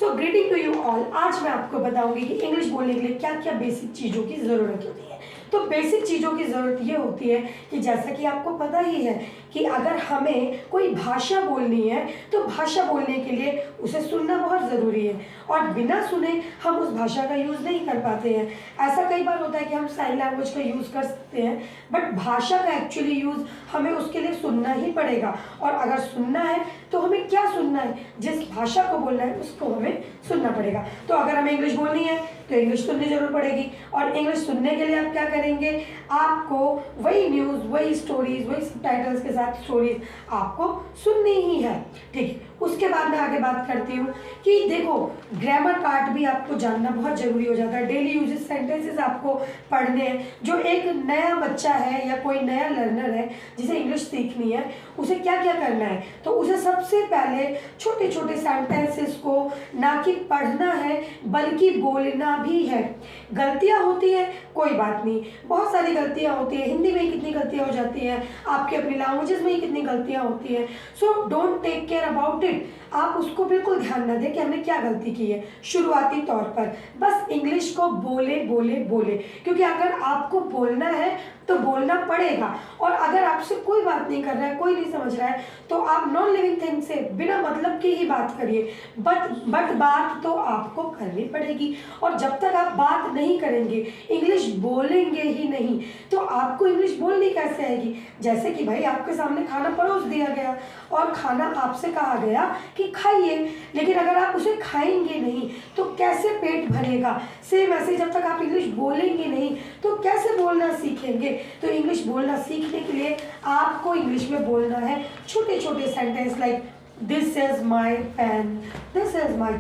So greeting to you all. आज मैं आपको बताऊंगी कि इंग्लिश बोलने के लिए क्या क्या बेसिक चीज़ों की ज़रूरत होती है। तो बेसिक चीज़ों की ज़रूरत ये होती है कि जैसा कि आपको पता ही है कि अगर हमें कोई भाषा बोलनी है तो भाषा बोलने के लिए उसे सुनना बहुत ज़रूरी है, और बिना सुने हम उस भाषा का यूज़ नहीं कर पाते हैं। ऐसा कई बार होता है कि हम साइन लैंग्वेज का यूज़ कर सकते हैं, बट भाषा का एक्चुअली यूज़ हमें उसके लिए सुनना ही पड़ेगा। और अगर सुनना है तो हमें क्या सुनना है, जिस भाषा को बोलना है उसको हमें सुनना पड़ेगा। तो अगर हमें इंग्लिश बोलनी है तो इंग्लिश सुननी जरूर पड़ेगी, और इंग्लिश सुनने के लिए आप क्या करेंगे, आपको वही न्यूज़, वही स्टोरीज, वही सबटाइटल्स के साथ स्टोरीज आपको सुननी ही है। ठीक है, उसके बाद मैं आगे बात करती हूँ कि देखो ग्रामर पार्ट भी आपको जानना बहुत ज़रूरी हो जाता है। डेली यूजेस सेंटेंसेस आपको पढ़ने हैं। जो एक नया बच्चा है या कोई नया लर्नर है जिसे इंग्लिश सीखनी है, उसे क्या क्या करना है, तो उसे सबसे पहले छोटे छोटे सेंटेंसेस को ना कि पढ़ना है बल्कि बोलना भी है। गलतियाँ होती है, कोई बात नहीं, बहुत सारी गलतियाँ होती है, हिंदी में ही कितनी गलतियाँ हो जाती हैं, आपके अपनी लैंग्वेजेस में ही कितनी गलतियाँ होती हैं। So don't take care about it. आप उसको बिल्कुल ध्यान न दें कि हमने क्या गलती की है। शुरुआती तौर पर बस इंग्लिश को बोले बोले बोले, क्योंकि अगर आपको बोलना है तो बोलना पड़ेगा। और अगर आपसे कोई बात नहीं कर रहा है, कोई नहीं समझ रहा है, तो आप नॉन लिविंग थिंग से बिना मतलब की ही बात करिए, बट बात तो आपको करनी पड़ेगी। और जब तक आप बात नहीं करेंगे, इंग्लिश बोलेंगे ही नहीं, तो आपको इंग्लिश बोलनी कैसे आएगी। जैसे कि भाई आपके सामने खाना परोस दिया गया और खाना आपसे कहा गया कि खाइए, लेकिन अगर आप उसे खाएंगे नहीं तो कैसे पेट भरेगा। सेम ऐसे जब तक आप इंग्लिश बोलेंगे नहीं तो कैसे बोलना सीखेंगे। तो इंग्लिश बोलना सीखने के लिए आपको इंग्लिश में बोलना है छोटे छोटे sentence like this is my pen, this is my